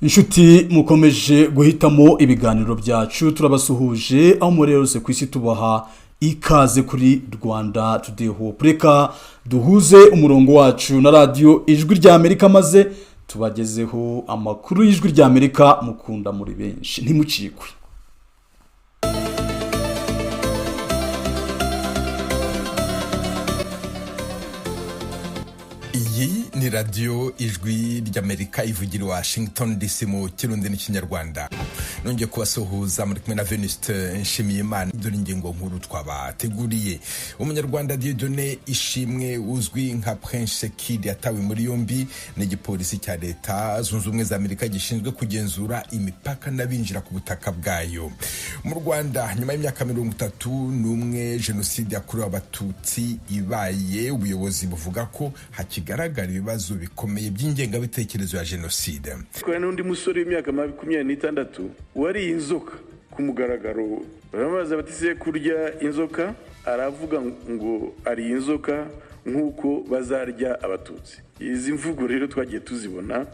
Inshuti mukomeje guhitamo ibiganiro byacu turabasuhuje aho murerose kwisi tubaha ikaze kuri Rwanda Today Hope. Reka duhuze umurongo wacu na radio Ijwi rya Amerika maze tubagezeho amakuru y'Ijwi rya Amerika mukunda muri benshi ntimucikwe. Iyi ni radio Ijwi ry'Amerika ivugira Washington DC mu Kirundi n'Ikinyarwanda. Nongeye kubasuhuza muri kumwe na Venuste Nshimiyimana. Dore ingingo nkuru twabateguriye. Umunyarwanda Dieudonné Ishimwe uzwi nka Prince Kid yatawe muri yombi n'igipolisi cya leta zunze ubumwe za Amerika gishinzwe kugenzura imipaka n'abinjira ku butaka bwayo. Mu Rwanda nyuma y'imyaka 31 jenoside yakorewe abatutsi ibaye, ubuyobozi buvuga ko hakigaragara ibibazo bikomeye by'ingengabitekerezo ya jenoside. Kwa n'undi musore w'imyaka 26 wari inzoka ku mugaragaro, bamaze batise kurya inzoka, aravuga ngo ari inzoka nkuko bazarya abatutsi. Izi mvugo rero twagiye tuzibona.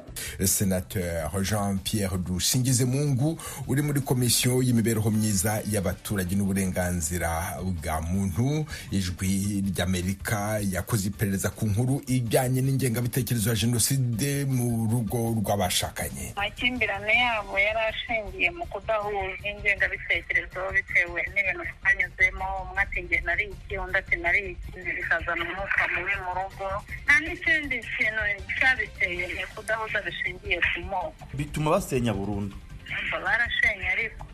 Senateur Jean-Pierre Dushingizemungu uri muri komisiyo y'imibereho myiza y'abaturage n'uburenganzira bwa muntu. Ijwi ry'Amerika yakoze iperereza ku nkuru ijyanye n'ingengabitekerezo ya jenoside mu rugo rw'abashakanye. Amakimbirane yabo yarashingiye mu kudahuza ingengabitekerezo bitewe n'ibintu twanyuzemo. Umwe ati nge nari iki, undi ati nari iki, bikazana umwuka mubi mu rugo. Nta n'ikindi kintu cyabiteye ni kudahuza bishingiye ku moko, bituma basenya burundu. Barashenye ariko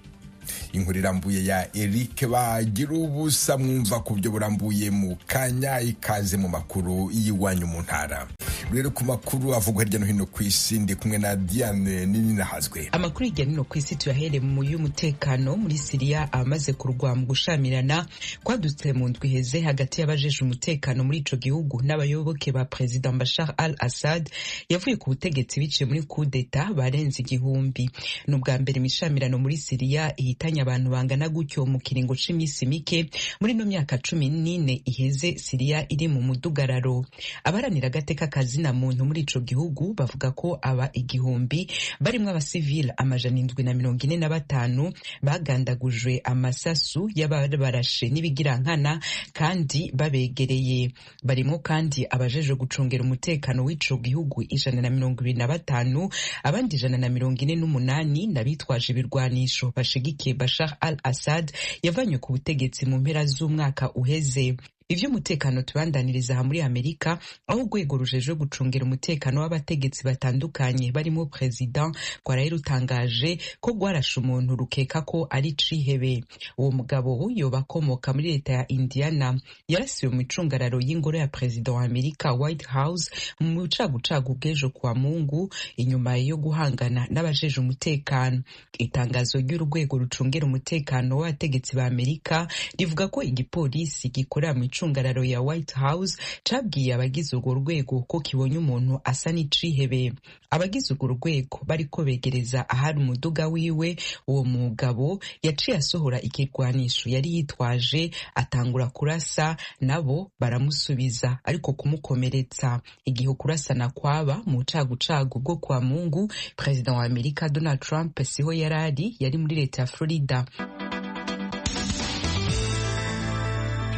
inkuru irambuye ya Eric Bagira ubusa mwumva ku byo burambuye mu kanya. Ikaze mu makuru y'iwanyu mu ntara. Rero ku makuru avugwa hirya no hino ku isi ndi kumwe na Diane Ninahazwe. Amakuru hirya no hino ku isi tuyahere mu y'umutekano. Muri Syria amaze kurwa mu gushamirana kwadutse mu ndwi heze hagati y'abajeje umutekano muri ico gihugu n'abayoboke ba President Bashar al-Assad yavuye ku butegetsi biciye muri coup d'etat barenze igihumbi. N'ubwa mbere imishamirano muri Syria ihitanye abantu bangana gutyo mu kiringo c'imisi mike. Muri no myaka 14 iheze Syria iri mu mudugararo. Abaranira agateka kazina muntu muri ico gihugu bavuga ko aba igihumbi barimwo abasivile 745 bagandagujwe amasasu y'abarashe n'ibigirankana kandi babegereye. Barimo kandi abajeje gucungera umutekano w'ico gihugu 125, abandi 148 nabitwaje ibirwanisho bashigikiye Bashar al-Assad yavanywe ku butegetsi mu mpera z'umwaka uheze. Ivyo umutekano tubandaniriza ha muri Amerika, aho urwego rujeje gucungera umutekano w'abategetsi batandukanye barimo president kwaraye rutangaje ko rwarashe umuntu rukeka ko ari cihebe. Uwo mugabo yoba akomoka muri leta ya Indiana yarasiwe mu icungararo y'ingoro ya president wa Amerika White House mu bucagucagu bw'ejo kwa Mungu inyuma yo guhangana n'abajeje umutekano. Itangazo ry'urwego rucungera umutekano w'abategetsi ba Amerika rivuga ko igipolisi gikorera mu icungararo ya White House cabwiye abagize urwo rwego ko kibonye umuntu asa n'icihebe. Abagize urwo rwego bariko begereza ahari umuduga wiwe, uwo mugabo yaciye asohora ikirwanisho yari yitwaje atangura kurasa, nabo baramusubiza ariko kumukomeretsa. Igihe kurasana kwaba mu cagucagu bwo kwa Mungu, President wa Amerika Donald Trump siho yari muri leta ya Florida.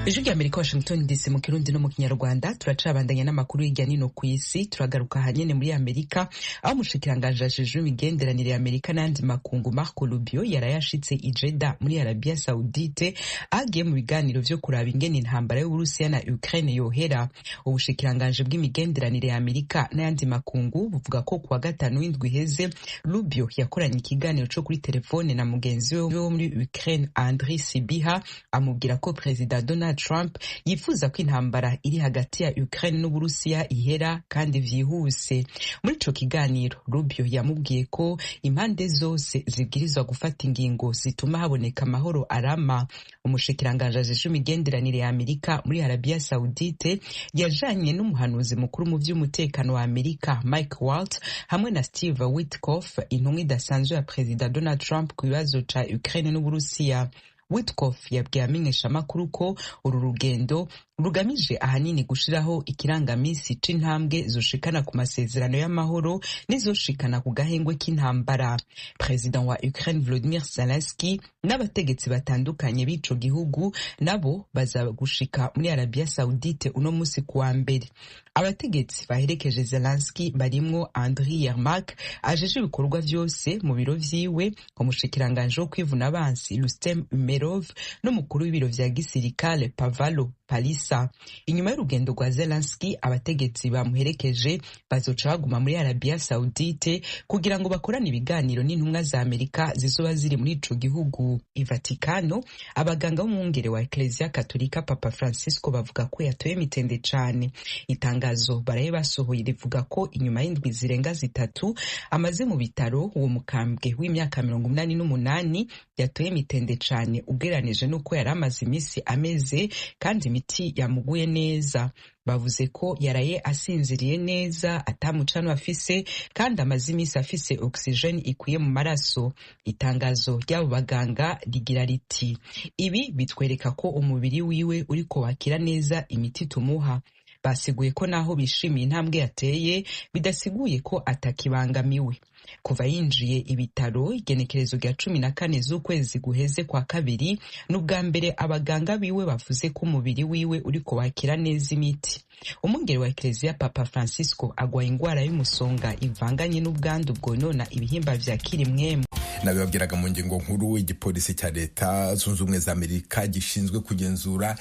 Ijwi rya Amerika Washington DC mu Kirundi no mu Kinyarwanda. Turacabandanya n'amakuru y'ijya nino ku isi. Turagaruka hanyene muri Amerika aho umushikiranganje ajejwe imigenderanire ya Amerika n'andi makungu Marco Rubio yarayashitse i Jeddah muri Arabia Saudite agiye mu biganiro vyo kuraba ingene intambara y'Uburusiya na Ukraine yohera. Ubushikiranganje bw'imigenderanire ya Amerika n'andi makungu buvuga ko kuwa gatanu w'indwi heze Rubio yakoranye ikiganiro cyo kuri telefone na mugenzi we wo muri Ukraine Andriy Sybiha amubwira ko President Donald Trump yifuza ko intambara iri hagati ya Ukraine n'Uburusiya ihera kandi vyihuse. Muri ico kiganiro Rubio yamubwiye ko impande zose zibwirizwa gufata ingingo zituma haboneka amahoro arama. Umushikiranganje ajejwe imigenderanire ya Amerika muri Arabia Saudite yajanye n'umuhanuzi mukuru mu vy'umutekano wa Amerika Mike Waltz hamwe na Steve Witkoff, intumwa idasanzwe ya President Donald Trump ku bibazo ca Ukraine n'Uburusiya. Witkoff yabwiye amenyesha amakuru ko uru rugendo rugamije ahanini gushiraho ikirangamisi c'intambwe zoshikana ku masezerano y'amahoro n'izoshikana ku gahengwe k'intambara. Perezida wa Ukraine Volodymyr Zelensky n'abategetsi batandukanye b'ico gihugu nabo baza gushika muri Arabia Saudite uno musi kuwa mbere. Abategetsi baherekeje Zelensky barimwo Andriy Yermak ajeje ibikorwa vyose mu biro vyiwe, umushikiranganje wo kwivuna abansi Rustem Umerov n'umukuru w'ibiro vya gisirikare Pavalo Palisa. Inyuma y'urugendo rwa Zelensky, abategetsi bamuherekeje bazoca baguma muri Arabia Saudite kugira ngo bakorane ibiganiro n'intumwa za Amerika zizoba ziri muri ico gihugu. I Vatikano, abaganga b'umwungere wa Ecclesia Katolika Papa Francisco bavuga ko yatoye mitende cane. Itangazo baraye basohoye rivuga ko inyuma y'indwi zirenga zitatu amaze mu bitaro, uwo mukambwe w'imyaka 88 yatoye mitende cane ugereranije n'uko yari amaze imisi ameze, kandi imiti yamuguye neza. Bavuze ko yaraye asinziriye neza, atamucano afise, kandi amaze imisi afise oxygene ikwiye mu maraso. Itangazo ry'abo baganga rigira riti: ibi bitwereka ko umubiri wiwe uriko wakira neza imiti tumuha. Basiguye ko naho bishimiye intambwe yateye, bidasiguye ko atakibangamiwe. Kuva yinjiye ibitaro igenekerezo rya 14 z'ukwezi guheze kwa kabiri, n'ubwa mbere abaganga biwe bavuze ko umubiri wiwe uriko wakira neza imiti. Umwungere wa Ecclesia Papa Francisco agwaye ingwara y'umusonga ivanganye n'ubwandu bwonona ibihimba vya kirimwemu. Nabibabwiraga mu ngingo nkuru, igipolisi cya leta zunze ubumwe za Amerika gishinzwe kugenzura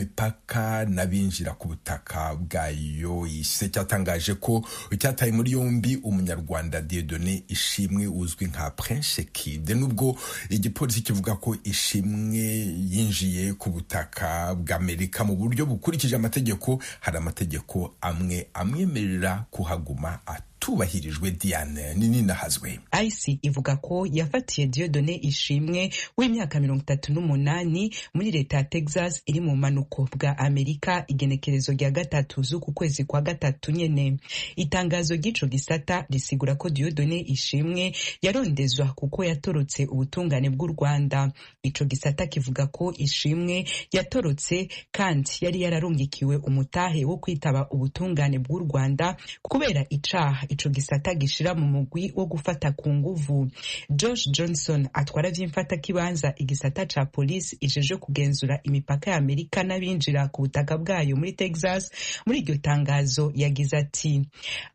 imipaka n'abinjira ku butaka bwayo ise cyatangaje ko cyataye muri yombi umunyarwanda Dieudonné Ishimwe uzwi nka Prince Kid. Nubwo igipolisi kivuga ko Ishimwe yinjiye ku butaka bwa Amerika mu buryo bukurikije amategeko, hari amategeko amwe amwemerera kuhaguma tubahirijwe. Diane nini nahazwe. IC ivuga ko yafatiye Dieudonné Ishimwe w'imyaka 38 muri leta ya Texas iri mu manuko bwa Amerika igenekerezo rya 3 z'uku kwezi kwa 3 nyene. Itangazo ry'ico gisata risigura ko Dieudonné Ishimwe yarondezwa kuko yatorotse ubutungane bw'u Rwanda. Ico gisata kivuga ko Ishimwe yatorotse kandi yari yararungikiwe umutahe wo kwitaba ubutungane bw'u Rwanda kubera icaha ico gisata gishira mu mugwi wo gufata ku nguvu. Josh Johnson atwara vy'imfata kibanza igisata ca polisi ijeje kugenzura imipaka ya Amerika n'abinjira ku butaka bwayo muri Texas. Muri iryo tangazo yagize ati: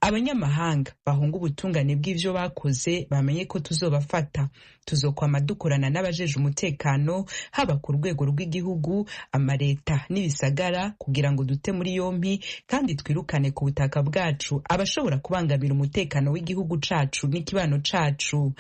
abanyamahanga bahunga ubutungane bw'ivyo bakoze bamenye ko tuzobafata, tuzokwama dukorana n'abajeje umutekano haba ku rwego rw'igihugu, amareta n'ibisagara kugira ngo dute muri yompi kandi twirukane ku butaka bwacu abashobora kubangamira umutekano w'igihugu cacu n'ikibano cacu.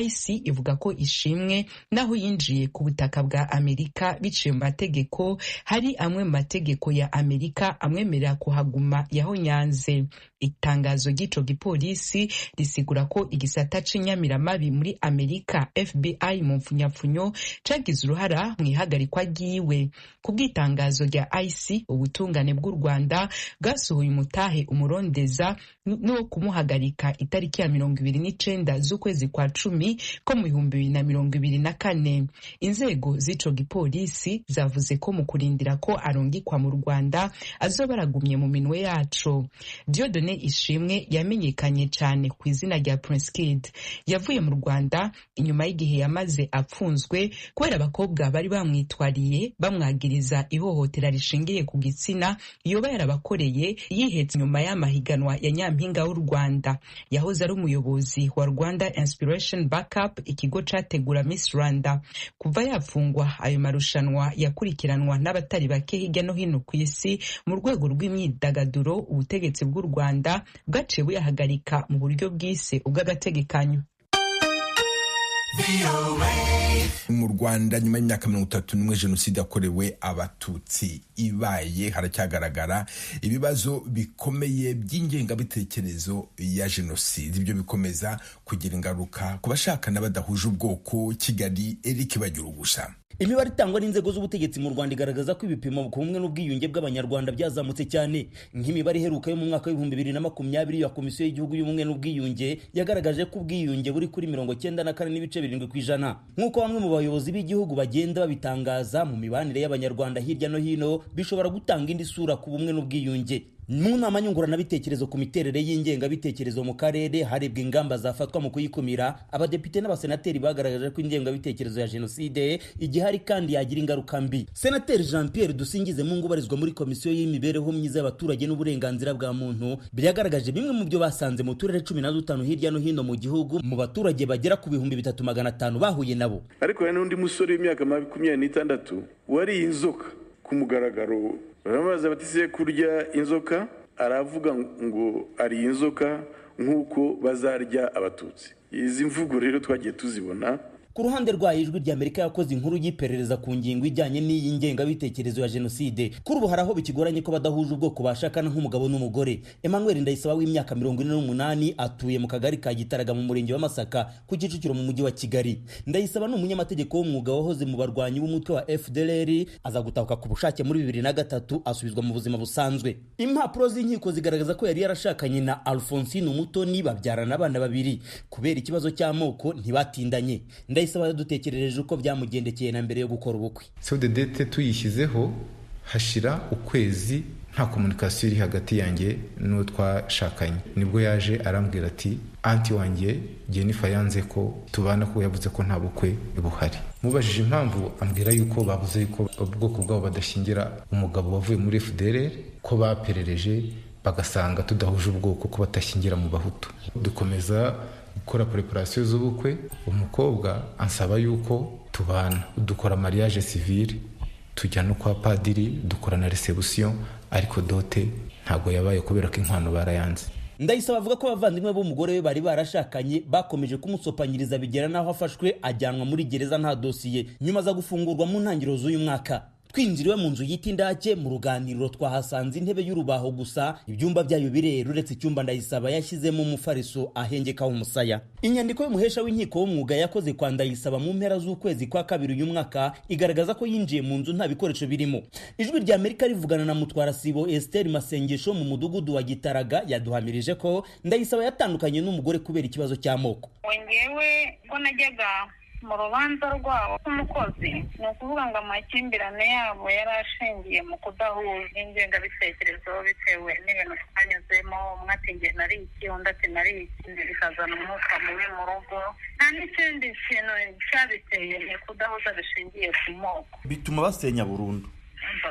IC ivuga ko Ishimwe naho yinjiye ku butaka bwa Amerika biciye mu mategeko, hari amwe mu mategeko ya Amerika amwemerera kuhaguma yahonyanze. Itangazo ry'ico gipolisi risigura ko igisata c'inyamiramabi muri Amerika FBI mu mfunyapfunyo cagize uruhara mu ihagarikwa ryiwe. Ku bw'itangazo rya IC, ubutungane bw'u Rwanda bwasohoye umutahe umurondeza no kumuhagarika itariki ya 29 z'ukwezi kwa 10 ko mu 2024. Inzego z'ico gipolisi zavuze ko mu kurindira ko arungikwa mu Rwanda azoba aragumye mu minwe yaco. Dieudonné Ishimwe yamenyekanye cyane ku izina rya Prince Kid. Yavuye mu Rwanda inyuma y'igihe yamaze apfunzwe kubera abakobwa bari bamwitwariye bamwagiriza ihohotera rishingiye ku gitsina yoba yarabakoreye yihetse nyuma y'amahiganwa ya Nyampinga w'u Rwanda. Yahoze ari umuyobozi wa Rwanda Inspiration Backup, ikigo categura Miss Rwanda. Kuva yafungwa, ayo marushanwa yakurikiranwa n'abatari bake hirya no hino ku isi. Mu rwego rw'imyidagaduro, ubutegetsi bw'u Rwanda bwaciye buyahagarika mu buryo bwise ubw'agategekanyo. Mu Rwanda nyuma y'imyaka 31 jenoside yakorewe abatutsi ibaye, haracyagaragara ibibazo bikomeye by'ingengabitekerezo ya jenoside. Ibyo bikomeza kugira ingaruka ku bashakana badahuje ubwoko. Kigali, Eric Bagirugusa. Imibare itangwa n'inzego z'ubutegetsi mu Rwanda igaragaza ko ibipimo ku bumwe n'ubwiyunge bw'abanyarwanda byazamutse cyane. Nk'imibare iheruka yo mu mwaka wa 2020 ya Komisiyo y'Igihugu y'Ubumwe n'Ubwiyunge yagaragaje ko ubwiyunge buri kuri 94.2% 70%. Nk'uko bamwe mu bayobozi b'igihugu bagenda babitangaza, mu mibanire y'abanyarwanda hirya no hino bishobora gutanga indi sura ku bumwe n'ubwiyunge. Mu nama nyunguranabitekerezo ku miterere y'ingengabitekerezo mu karere harebwa ingamba zafatwa mu kuyikumira, abadepite n'abasenateri bagaragaje ko ingengabitekerezo ya jenoside igihari kandi yagira ingaruka mbi. Senateri Jean Pierre Dusingizemungu ubarizwa muri komisiyo y'imibereho myiza y'abaturage n'uburenganzira bwa muntu byagaragaje bimwe mu byo basanze mu turere 15 hirya no hino mu gihugu mu baturage bagera ku 3500 bahuye nabo. Ariko hari n'undi musore w'imyaka 26 wari inzoka ku mugaragaro, baramubaza bati se kurya inzoka, aravuga ngo ari inzoka nk'uko bazarya abatutsi. Izi mvugo rero twagiye tuzibona. Ku ruhande rwa Ijwi ry'Amerika yakoze inkuru y'iperereza ku ngingo ijyanye n'iyi ngengabitekerezo ya jenoside. Kuri ubu haraho bikigoranye ko badahuje ubwoko bashakana nk'umugabo n'umugore. Emmanuel Ndayisaba w'imyaka 48 atuye mu kagari ka Gitaraga mu murenge wa Masaka ku Kicukiro mu mujyi wa Kigali. Ndayisaba ni umunyamategeko w'umwuga wahoze mu barwanyi b'umutwe wa FDLR, aza gutahuka ku bushake muri 2003 asubizwa mu buzima busanzwe. Impapuro z'inkiko zigaragaza ko yari yarashakanye na Alphonsine Umutoni babyarana abana babiri. Kubera ikibazo cy'amoko ntibatindanye. Ndayisaba dutekerereje uko byamugendekeye na mbere yo gukora ubukwe. So the date tuyishyizeho hashira ukwezi nta communication iri hagati yanjye n'uwo twashakanye. Nibwo yaje arambwira ati anti wanjye Jennifer yanze ko tubana, ko yavuze ko nta bukwe buhari. Mubajije impamvu ambwira yuko bavuze yuko ubwoko bwabo badashingira umugabo wavuye muri FDLR, ko baperereje bagasanga tudahuje ubwoko, ko batashingira mu bahutu. Dukomeza gukora preparation z'ubukwe, umukobwa ansaba yuko tubana, dukora mariage civil, tujya no kwa padiri, dukora na reception, ariko dote ntago yabaye kubera ko inkwano barayanze. Ndayisaba avuga ko abavandimwe b'umugore we bari barashakanye bakomeje kumusopanyiriza bigera naho afashwe ajyanwa muri gereza nta dosiye, nyuma za gufungurwa mu ntangiriro z'uyu mwaka. Twinjiriwe mu nzu yita Indake, mu ruganiriro twahasanze intebe y'urubaho gusa, ibyumba byayo birera uretse icyumba Ndayisaba yashyizemo umufariso ahengekaho umusaya. Inyandiko y'umuhesha w'inkiko w'umwuga yakoze kwa Ndayisaba mu mpera z'ukwezi kwa kabiri uyu mwaka igaragaza ko yinjiye mu nzu nta bikoresho birimo. Ijwi ry'Amerika rivugana na Mutwara Sibo Esther Masengesho mu mudugudu wa Gitaraga yaduhamirije ko Ndayisaba yatandukanye n'umugore kubera ikibazo cy'amoko. Wengewe ko najyaga mu rubanza rwabo k'umukozi, ni ukuvuga ngo amakimbirane yabo yari ashingiye mu kudahuza ingengabitekerezo bitewe n'ibintu twanyuzemo. Umwe ati njye nari iki, undi ati nari iki, bikazana umwuka mubi mu rugo. Nta n'ikindi kintu cyabiteye, ni kudahuza bishingiye ku moko, bituma basenya burundu.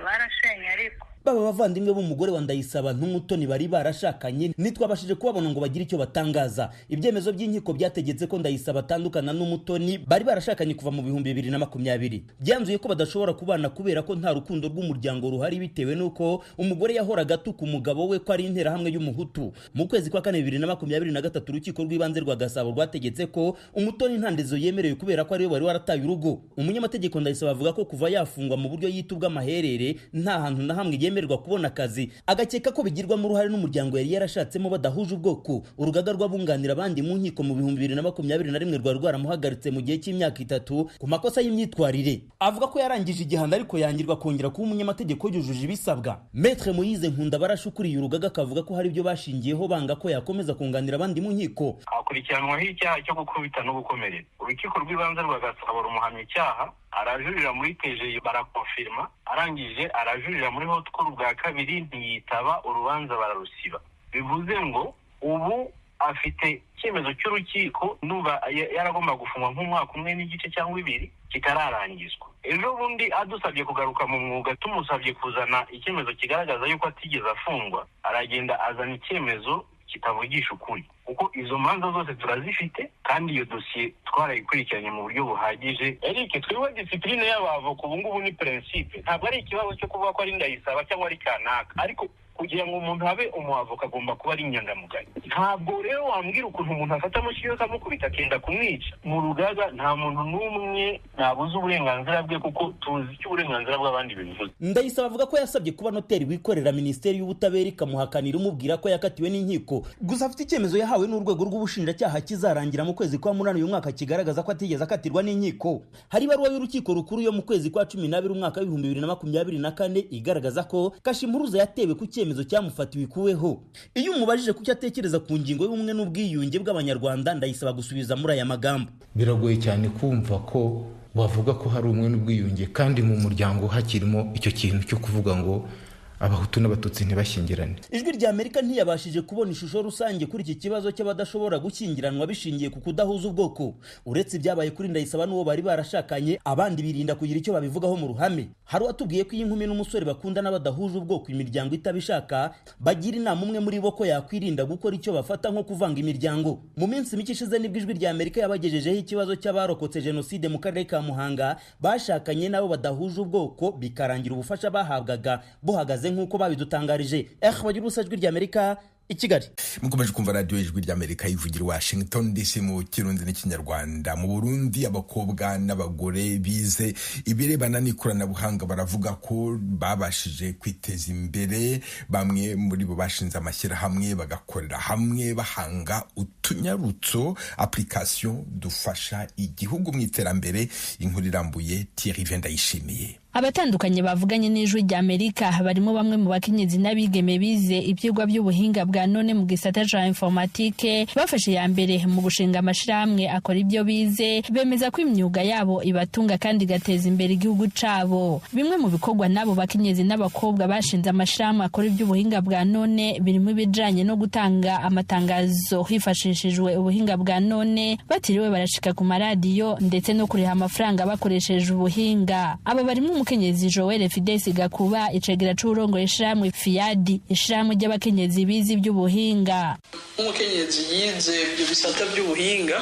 Barashenye ariko baba bavandimwe b'umugore wa Ndayisaba n'Umutoni bari barashakanye nitwabashije kubabona ngo bagire icyo batangaza. Ibyemezo by'inkiko byategetse ko Ndayisaba atandukana n'Umutoni bari barashakanye kuva mu 2020. Byanzuye ko badashobora kubana kubera ko nta rukundo rw'umuryango ruhari, bitewe nuko umugore yahoraga atuka umugabo we ko ari intera hamwe y'umuhutu. Mu kwezi kwa 2023 urukiko rw'ibanze rwa Gasabo rwategetse ko Umutoni ntandezo yemerewe kubera ko ari we wari warataye urugo. Umunyamategeko Ndayisaba avuga ko kuva yafungwa mu buryo yitubwa amaherere nta hantu na hamwe yemerwa kubona akazi, agakeka ko bigirwamo uruhare n'umuryango yari yarashatsemo badahuje ubwoko. Urugaga rw'abunganira abandi mu nkiko mu 2021 rwari rwaramuhagaritse mu gihe cy'imyaka 3 ku makosa y'imyitwarire. Avuga ko yarangije igihano ariko yangirwa kongera kuba umunyamategeko yujuje ibisabwa. Maître Moise Nkunda barashukuriye urugaga kavuga ko hari ibyo bashingiyeho banga ko yakomeza kunganira abandi mu nkiko. Akurikiranwaho icyaha cyo gukubita no gukomeretsa. Urukiko rw'ibanze rwa Gasabo rumuhamya icyaha, arajurira muri TGI barakonfirma, arangije arajurira muri haute cour bwa kabiri ntiyitaba, urubanza bararusiba. Bivuze ngo ubu afite icyemezo cy'urukiko nuba yaragomba gufungwa nk'umwaka umwe n'igice cyangwa 2 kitararangizwa. Ejo bundi adusabye kugaruka mu mwuga, tumusabye kuzana icyemezo kigaragaza yuko atigeze afungwa, aragenda azana icyemezo kitavugisha ukuri, kuko izo manza zose turazifite kandi iyo dosiye twarayikurikiranye mu buryo buhagije. Eric, twiwe discipline y'abavoka ubu ngubu ni principe, ntabwo ari ikibazo cyo kuvuga ko ari Ndayisaba cyangwa ari kanaka, ariko kugira ngo umuntu abe umuavoka agomba kuba ari inyangamugayo. Ntabwo rero wambwira ukuntu umuntu afata amushyira akamukubita akenda kumwica. Mu rugaga nta muntu n'umwe nabuze uburenganzira bwe, kuko tuzi icyo uburenganzira bw'abandi bivuze. Ndayisaba avuga ko yasabye kuba noteri wikorera Minisiteri y'Ubutabera ikamuhakanira umubwira ko yakatiwe n'inkiko. Gusa afite icyemezo yahawe n'urwego rw'ubushinjacyaha kizarangira mu kwezi kwa munani uyu mwaka kigaragaza ko atigeze akatirwa n'inkiko. Hari ibaruwa y'urukiko rukuru yo mu kwezi kwa 12 umwaka wa 2024 igaragaza ko Kashimpuruza yatewe ku icyemezo cyamufatiwe ikuweho. Iyo umubajije kuki atekereza ku ngingo y'ubumwe n'ubwiyunge bw'abanyarwanda, Ndayisaba gusubiza muri aya magambo: biragoye cyane kumva ko bavuga ko hari ubumwe n'ubwiyunge kandi mu muryango hakirimo icyo kintu cyo kuvuga ngo abahutu n'abatutsi ntibashyingirane. Ijwi rya Amerika ntiyabashije kubona ishusho rusange kuri iki kibazo cy'abadashobora gushyingiranwa bishingiye ku kudahuza ubwoko. Uretse ibyabaye kuri Ndayisaba n'uwo bari barashakanye, abandi birinda kugira icyo babivugaho mu ruhame. Hari uwatubwiye ko iyi nkumi n'umusore bakundana badahuje ubwoko imiryango itabishaka, bagira inama umwe muri bo ko yakwirinda gukora icyo bafata nko kuvanga imiryango. Mu minsi mike ishize nibwo Ijwi rya Amerika yabagejejeho ikibazo cy'abarokotse jenoside mu karere ka Muhanga bashakanye nabo badahuje ubwoko, bikarangira ubufasha bahabwaga buhagaze nk'uko babidutangarije. Bagira Ijwi rya Amerika i Kigali. Mukomeje kumva radio Ijwi rya Amerika ivugira Washington DC mu Kirundi n'Ikinyarwanda. Mu Burundi abakobwa n'abagore bize ibirebana n'ikoranabuhanga baravuga ko babashije kwiteza imbere. Bamwe muri bo bashinze amashyirahamwe bagakorera hamwe bahanga utunyarutso, application dufasha igihugu mu iterambere. Inkuru irambuye Thierry Vendayishimiye. Abatandukanye bavuganye n'Ijwi rya Amerika barimo bamwe mu bakenyezi n'abigeme bize ibyigwa by'ubuhinga bwa none mu gisata ca informatique, bafashe ya mbere mu gushinga amashirahamwe akora ibyo bize, bemeza ko imyuga yabo ibatunga kandi gateza imbere igihugu cabo. Bimwe mu bikorwa nabo bakenyezi n'abakobwa bashinze amashirahamwe akora iby'ubuhinga bwa none birimo ibijanye no gutanga amatangazo hifashishijwe ubuhinga bwa none, batiriwe barashika ku maradiyo ndetse no kuriha amafaranga bakoresheje ubuhinga. Aba barimo umukenyezi Joel Fides Gakuba, icegera c'urongo ishiramwe FIAD, ishiramwe ry'abakenyezi bize iby'ubuhinga. Umukenyezi yize ibyo bisata by'ubuhinga,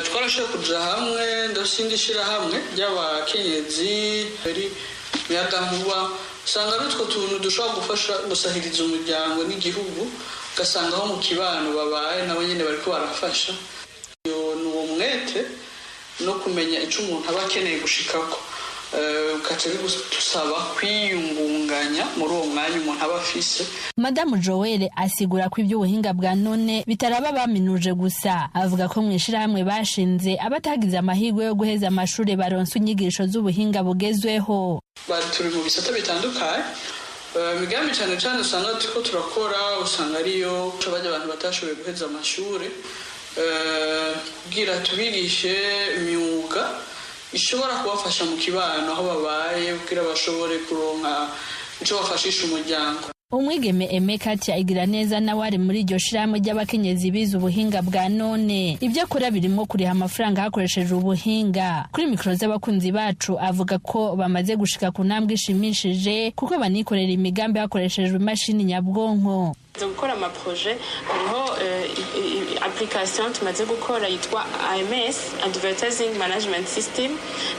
twarashaka kuja hamwe ndashingishira hamwe ry'abakenyezi bari yadahuwa, usanga bitwo tuntu dushobora gufasha gusahiriza umuryango n'igihugu, ugasanga aho mu kibano babaye nabo nyene bariko barafasha. Ni uwo mwete no kumenya ico umuntu aba akeneye gushikako, ukaca bigusaba kwiyungunganya muri uwo mwanya umuntu aba afise. Madamu Joel asigura ko iby'ubuhinga bwa none bitaraba baminuje gusa. Avuga ko mu ishirahamwe bashinze abatagize amahirwe yo guheza amashuri baronse inyigisho z'ubuhinga bugezweho. Turi mu bisata bitandukanye, migambi cyane cyane usanga turiko turakora, usanga ariyo bajya abantu batashoboye guheza amashuri, kugira tubigishe imyuga ishobora kubafasha mu kibano aho babaye, kugira bashobore kuronka icyo bafashisha umuryango. Umwigeme Emekatia Igiraneza nawe ari muri iryo shirahamwe ry'abakenyezi bize ubuhinga bwa none. Ibyo akora birimo kuriha amafaranga hakoresheje ubuhinga. Kuri mikoro z'abakunzi bacu avuga ko bamaze gushika ku ntambwe ishimishije kuko banikorera imigambi hakoreshejwe imashini nyabwonko. Gukora amaproje, hariho application tumaze gukora yitwa AMS, Advertising Management System.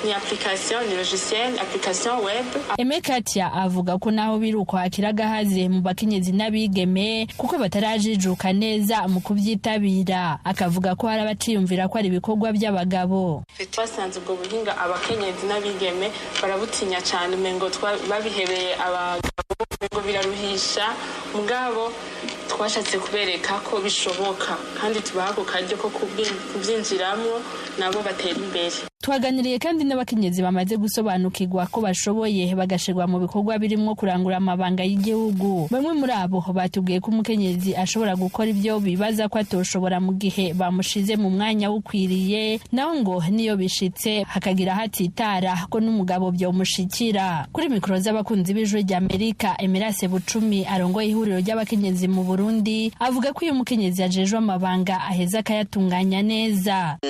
Ni application, ni logiciel, application web. Emekatia avuga ko naho biruko hakiragahaze mu bakenyezi n'abigeme kuko batarajijuka neza mu kubyitabira. Akavuga ko hari abaciyumvira ko ari ibikorwa by'abagabo. Basanze ubwo buhinga abakenyezi n'abigeme barabutinya cyane, mengo babihebeye abagabo, mengo biraruhisha. Mugabo twashatse kubereka ko bishoboka kandi tubaha ko karyo ko kubyinjiramo nabo batera imbere. Twaganiriye kandi n'abakenyezi bamaze gusobanukirwa ko bashoboye bagashirwa mu bikorwa birimo kurangura amabanga y'igihugu. Bamwe muri abo batubwiye ko umukenyezi ashobora gukora ibyo bibaza ko atoshobora mu gihe bamushize mu mwanya ukwiriye, naho ngo niyo bishitse hakagira hatitara ko n'umugabo byo mushikira. Kuri mikoro z'abakunzi b'Ijwi rya Amerika, Emirase Bucumi arongoye ihuriro ry'abakenyezi mu Burundi avuga ko uyu mukenyezi yajejwe amabanga aheza akayatunganya neza.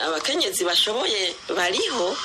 Abakenyezi bashoboye bariho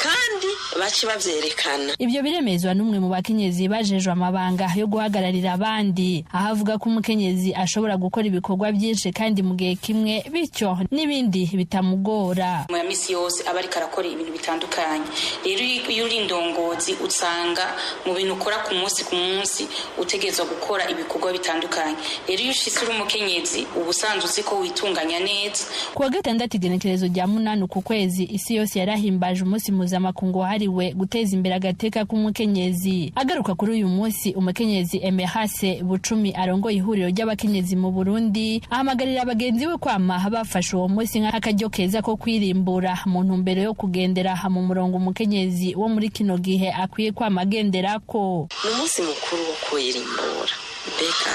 kandi baci bavyerekana. Ibyo biremezwa n'umwe mu bakenyezi bajejwe amabanga yo guhagararira abandi, ahavuga ko umukenyezi ashobora gukora ibikorwa byinshi kandi mu gihe kimwe, bityo n'ibindi bitamugora. Mu misi yose aba ariko arakora ibintu bitandukanye. Rero iyo uri indongozi usanga mu bintu ukora ku munsi utegerezwa gukora ibikorwa bitandukanye. Rero iyo ushitse uri umukenyezi ubusanzwe uzi ko witunganya neza. Kuwa gatandatu igenekerezo rya 8 ku kwezi isi yose yarahimbaje umunsi mpuzamakungu wahariwe guteza imbere agateka k'umukenyezi. Agaruka kuri uyu munsi, umukenyezi Emerase Bucumi arongoye ihuriro ry'abakenyezi mu Burundi ahamagarira abagenzi we kwama bafashe uwo munsi nk'akaryo keza ko kwirimbura mu ntumbero yo kugendera mu murongo umukenyezi wo muri kino gihe akwiye kwama agenderako. Ni umunsi mukuru wo kwirimbura. Mbega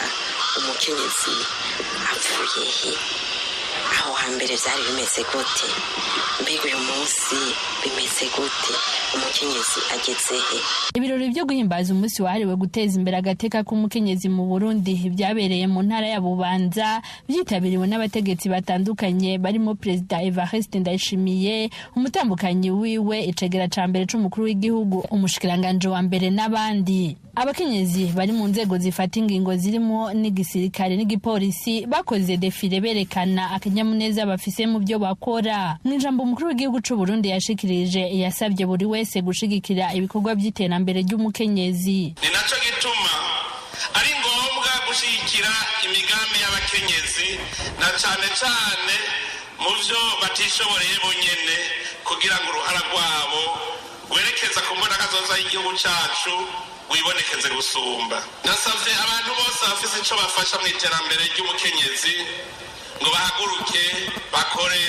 umukenyezi apfuye he? Aho hambere byari bimeze gute? Mbega uyu munsi bimeze gute? Umukenyezi ageze he? Ibirori byo guhimbaza umunsi wahariwe guteza imbere agateka k'umukenyezi mu Burundi byabereye mu ntara ya Bubanza, byitabiriwe n'abategetsi batandukanye barimo Perezida Evariste Ndayishimiye, umutambukanyi wiwe icegera ca mbere c'umukuru w'igihugu, umushikiranganje wa mbere n'abandi. Abakenyezi bari mu nzego zifata ingingo zirimo n'igisirikare n'igipolisi bakoze defile berekana akanyamuneza bafise mu byo bakora. N'ijambo umukuru w'igihugu c'u Burundi yashikirije yasabye buri wese gushigikira ibikorwa by'iterambere ry'umukenyezi. Ni naco gituma ari ngombwa gushigikira imigambi y'abakenyezi na cane cane mu vyo batishoboreye bonyene kugira ngo uruhara rwabo rwerekeza ku mbona kazoza y'igihugu cacu wibonekeze gusumba. Ndasavye abantu bose bafise ico bafasha mu iterambere ry'umukenyezi ngo bahaguruke bakore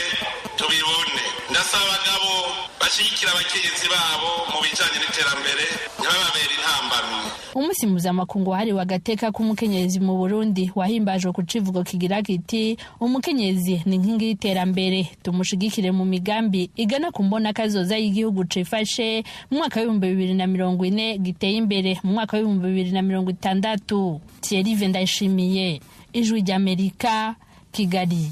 tubibone. Ndasaba abagabo bashigikira abakenyezi babo mu bijanye n'iterambere ntibababere intambamyi. Umunsi mpuzamakungu wahariwe agateka k'umukenyezi mu Burundi wahimbajwe ku civugo kigira kiti umukenyezi ni inkingi y'iterambere, tumushigikire mu migambi igana ku mbona kazoza y'igihugu cifashe mu mwaka wa 2040 giteye imbere mu mwaka wa 2060. Thierry Ndayishimiye, Ijwi ry'Amerika, Kigali.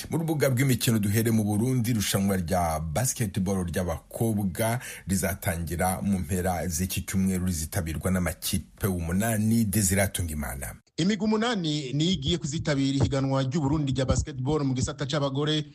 Mu rubuga bw'imikino duhere mu Burundi, irushanwa rya basketball ry'abakobwa rizatangira mu mpera z'iki cyumweru, rizitabirwa n'amakipe 8. Desire Tungimana. Imigwi 8 ni igiye kuzitabira ihiganwa ry'Uburundi rya basketball mu gisata c'abagore,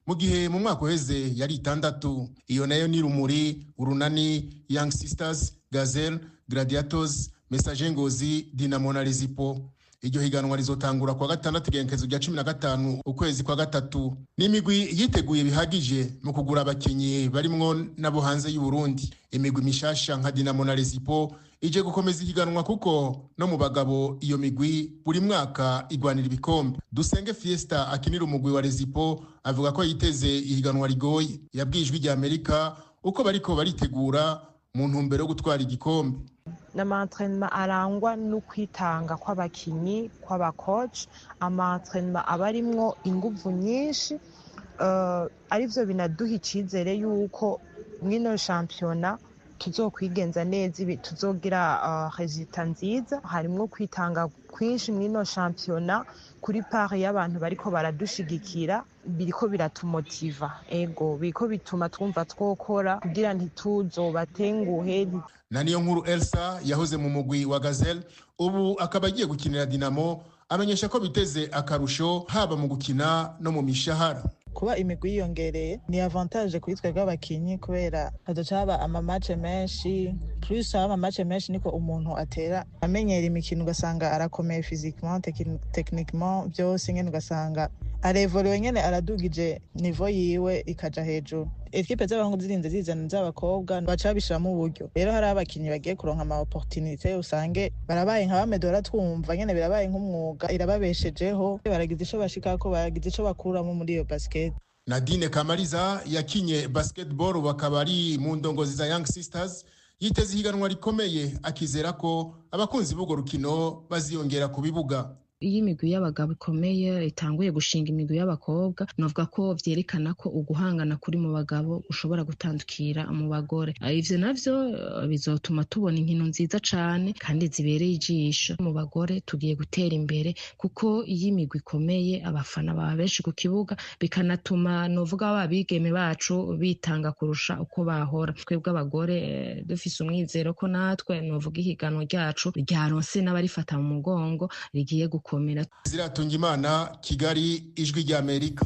mu gihe mu mwaka uheze yari 6. Iyo nayo ni Rumuri, Urunani, Young Sisters, Gazelle, Gladiators, Message Ngozi, Dinamo na Rezipo. Iryo higanwa rizotangura kwa 6 igenekerezo rya 15 ukwezi kwa 3. N'imigwi yiteguye bihagije mu kugura abakinyi barimwo nabo hanze y'u Burundi. Imigwi mishasha nka Dinamo na Rezipo ije gukomeza ihiganwa kuko no mu bagabo iyo migwi buri mwaka igwanira ibikombe. Dusenge Fiesta akinira umugwi wa Rezipo avuga ko yiteze ihiganwa rigoye. Yabwijwe rya Amerika uko bariko baritegura mu ntumbero yo gutwara igikombe. N'amaentraînement arangwa no kwitanga kw'abakinyi kw'abacoach, amaentraînement abarimwo inguvu nyinshi, arivyo binaduha icizere yuko mwino championnat tuzokwigenza neza, tuzogira resultat nziza. Harimwo kwitanga kwinshi mwino championnat kuri part y'abantu bariko baradushigikira, biriko biratumotiva, ego biriko bituma twumva twokora kugira ntituzobatenguhe. Na niyo nkuru Elsa yahoze mu mugwi wa Gazelle ubu akaba agiye gukinira Dinamo, amenyesha ko biteze akarusho haba mu gukina no mu mishahara. Kuba imigwi yongereye ni avantage kuri twebwe abakinyi kubera hadocaba amamatch menshi, plus amamatch menshi niko umuntu atera amenyera imikino, ugasanga arakomeye physiquement, techniquement, byose nyene ugasanga arevolewe nyene aradugije niveau yiwe ikaja hejuru. Equipe z'abahungu zirinze zizana z'abakobwa bacabishiramo uburyo. Rero hari abakinyi bagiye kuronka ama opportunité, usange barabaye nka bamedora twumva nyene birabaye nk'umwuga, irababeshejeho, baragize ico bashikako, baragize ico bakuramo muri iyo basket. Nadine Kamariza yakinye basketball bakaba ari mu ndongozi za Young Sisters, yiteze ihiganwa rikomeye akizera ko abakunzi b'ugo rukino baziyongera ku bibuga. Iyo imigwi y'abagabo ikomeye itanguye gushinga imigwi y'abakobwa, novuga ko vyerekana ko uguhangana kuri mu bagabo ushobora gutandukira mu bagore. Ivyo navyo bizotuma tubona inkino nziza cane kandi zibereye ijisho. Mu bagore tugiye gutera imbere kuko iyo imigwi ikomeye abafana baba benshi ku kibuga, bikanatuma novuga ababigeme bacu bitanga kurusha uko bahora. Twebwe abagore dufise umwizero ko natwe novuga ihiganwa ryacu ryaronse n'abarifata mu mugongo rigiye Ziratungimana, Kigali, Ijwi ry'Amerika.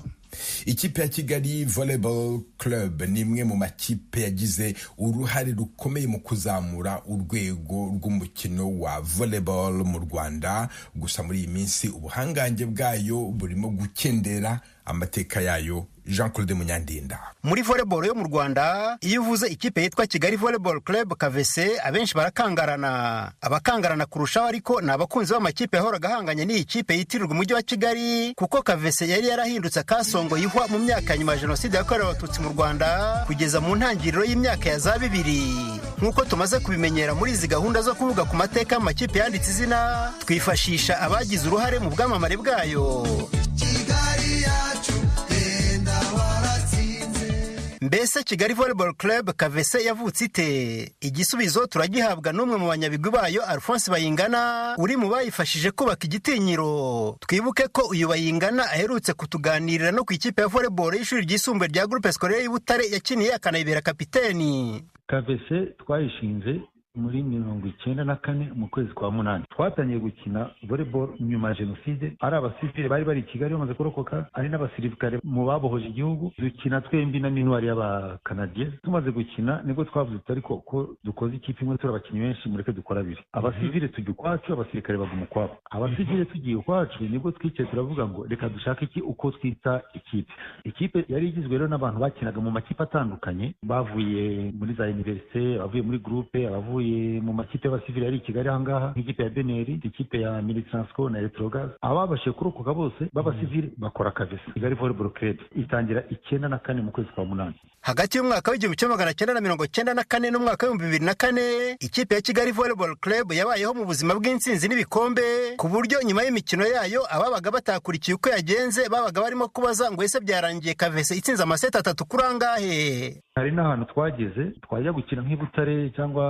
Ikipe ya Kigali Volleyball Club ni imwe mu makipe yagize uruhare rukomeye mu kuzamura urwego rw'umukino wa volleyball mu Rwanda. Gusa muri iyi minsi ubuhangange bwayo burimo gukendera, amateka yayo Jean Claude Munyandinda. Muri volleyball yo mu Rwanda iyo uvuze ikipe yitwa Kigali Volleyball Club KVC abenshi barakangarana. Abakangarana kurushaho ariko ni abakunzi b'amakipe yahoraga ahanganye n'iyi kipe yitirirwa umujyi wa Kigali kuko KVC yari yarahindutse akasongo yihwa mu myaka nyuma ya Jenoside yakorewe Abatutsi mu Rwanda kugeza mu ntangiriro y'imyaka ya za 2000. Nk'uko tumaze kubimenyera muri izi gahunda zo kuvuga ku mateka y'amakipe yanditse izina, twifashisha abagize uruhare mu bwamamare bwayo. Mbese Kigali Volleyball Club KVC yavutse ite? Igisubizo turagihabwa n'umwe mu banyabigwi bayo Alphonse Bayingana uri mu bayifashije kubaka igitinyiro. Twibuke ko uyu Bayingana aherutse kutuganirira no ku ikipe ya volleyball y'ishuri ryisumbuye rya Groupe Scolaire y'Ibutare yakiniye akanayibera kapiteni. KVC twayishinze muri 1994 mu kwezi kwa 8. Twatangiye gukina volleyball nyuma ya Jenoside, ari abasivile bari bari Kigali bamaze kurokoka, ari n'abasirikare mu babohoje igihugu. Dukina twembi na n'intwari y'abakanadiye. Tumaze gukina nibwo twavuze ariko ko dukoze ikipe imwe turabakinyi benshi mureke dukora abiri. Abasivile tujya ukwacu, abasirikare baguma ukwabo. Abasivile tugiye ukwacu nibwo twicaye turavuga ngo reka dushake iki uko twita ikipe. Ikipe yari igizwe rero n'abantu bakinaga mu makipe atandukanye, bavuye muri za université, bavuye muri groupe, abavuye mu makipe y'abasivile yari Kigali ahangaha, nk'ikipe ya Beneri, ikipe ya Militansco na Electrogaz. Ababashe kurokoka bose b'abasivile bakora KVC. Kigali Volleyball Club itangira 94 mu kwezi kwa 8. Hagati y'umwaka w'1994 n'umwaka w'2004 ikipe ya Kigali Volleyball Club yabayeho mu buzima bw'intsinzi n'ibikombe ku buryo nyuma y'imikino yayo ababaga batakurikiye uko yagenze babaga barimo kubaza ngo ese byarangiye KVC itsinze amaseti 3 kuri angahe. Hari n'ahantu twageze twajya gukina nk'Ibutare cyangwa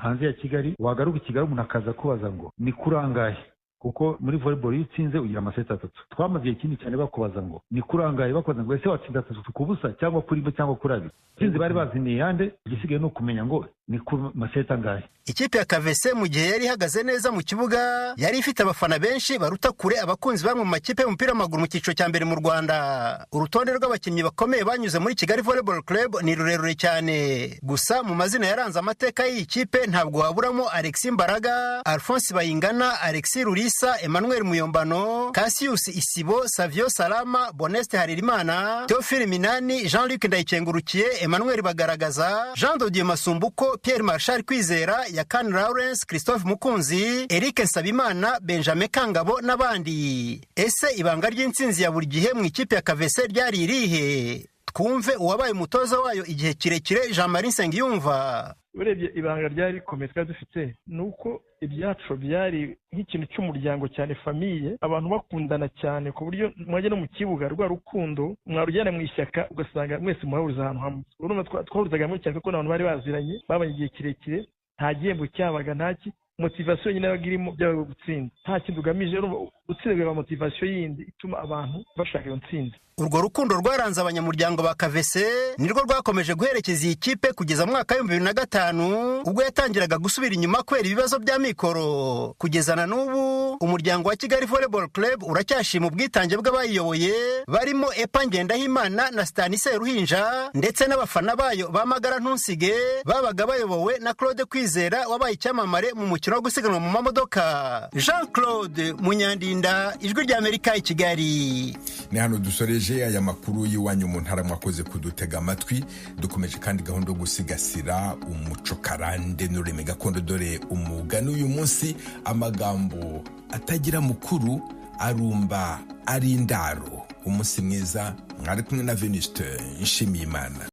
hanze ya Kigali, wagaruka Kigali umuntu akaza kubaza ngo ni kuri angahe, kuko muri volleyball iyo utsinze ugira amaseti 3. Twamaze ikindi cyane bakubaza ngo ni kuri angahe, bakubaza ngo ese watsinda 3 ku busa cyangwa kuri bo cyangwa kuri abiri. Sinzi bari baziniye yande, igisigaye no kumenya ngo ni ku maseti angahe. Ikipe ya KVC mu gihe yari ihagaze neza mu kibuga yari ifite abafana benshi baruta kure abakunzi bamwe mu makipe y'umupira w'amaguru mu cyiciro cya mbere mu Rwanda. Urutonde rw'abakinnyi bakomeye banyuze muri Kigali Volleyball Club ni rurerure cyane. Gusa mu mazina yaranze amateka y'iyi kipe ntabwo waburamo Alexis Mbaraga, Alphonse Bayingana, Alexis Rurisa, Emmanuel Muyombano, Cassius Isibo, Savio Salama, Boneste Haririmana, Theophile Minani, Jean-Luc Ndayikengurukiye, Emmanuel Bagaragaza, Jean de Dieu Masumbuko, Pierre Marshal Kwizera, Yakani Lawrence, Christophe Mukunzi, Eric Nsabimana, Benjamin Kangabo n'abandi. Ese ibanga ry'intsinzi ya buri gihe mu ikipe ya KVC ryari irihe? Twumve uwabaye umutoza wayo igihe kirekire Jean-Marie Nsengiyumva. Urebye ibanga ryari rikomeye twari dufite nuko ibyacu byari nk'ikintu cy'umuryango cyane, famiye, abantu bakundana cyane ku buryo mwajya no mu kibuga rwa rukundo mwarujyana mu ishyaka ugasanga mwese muhuriza ahantu hamwe. Urumva twahurizaga mu cyaka ko n'abantu bari baziranye babanye igihe kirekire, nta gihembo cyabaga, ntaki motivation nyine yabaga irimo byabaga gutsinda, nta kindi ugamije. Utsindwa motivation yindi ituma abantu bashaka iyo ntsinzi. Urwo rukundo rwaranze abanyamuryango ba KVC nirwo rwakomeje guherekeza iyi kipe kugeza mu mwaka wa 2005 ubwo yatangiraga gusubira inyuma kwera ibibazo bya mikoro. Kugeza na n'ubu umuryango wa Kigali Volleyball Club uracyashima ubwitange bw'abayiyoboye barimo Epa Ngendahimana na Stanislas Ruhinja ndetse n'abafana bayo bamagara ntunsige babaga bayobowe na Claude Kwizera wabaye icyamamare mu mukino wo gusiganwa mu mamodoka. Jean Claude Munyandinda, Ijwi ry'Amerika i Kigali. Ni hano dusoreje aya makuru y'iwanyu mu ntara, mwakoze kudutega amatwi. Dukomeje kandi gahunda yo gusigasira umuco karande n'ururimi gakondo, dore umugani uyu munsi: amagambo atagira mukuru arumba ari indaro. Umunsi mwiza, mwari kumwe na Venuste Nshimiyimana.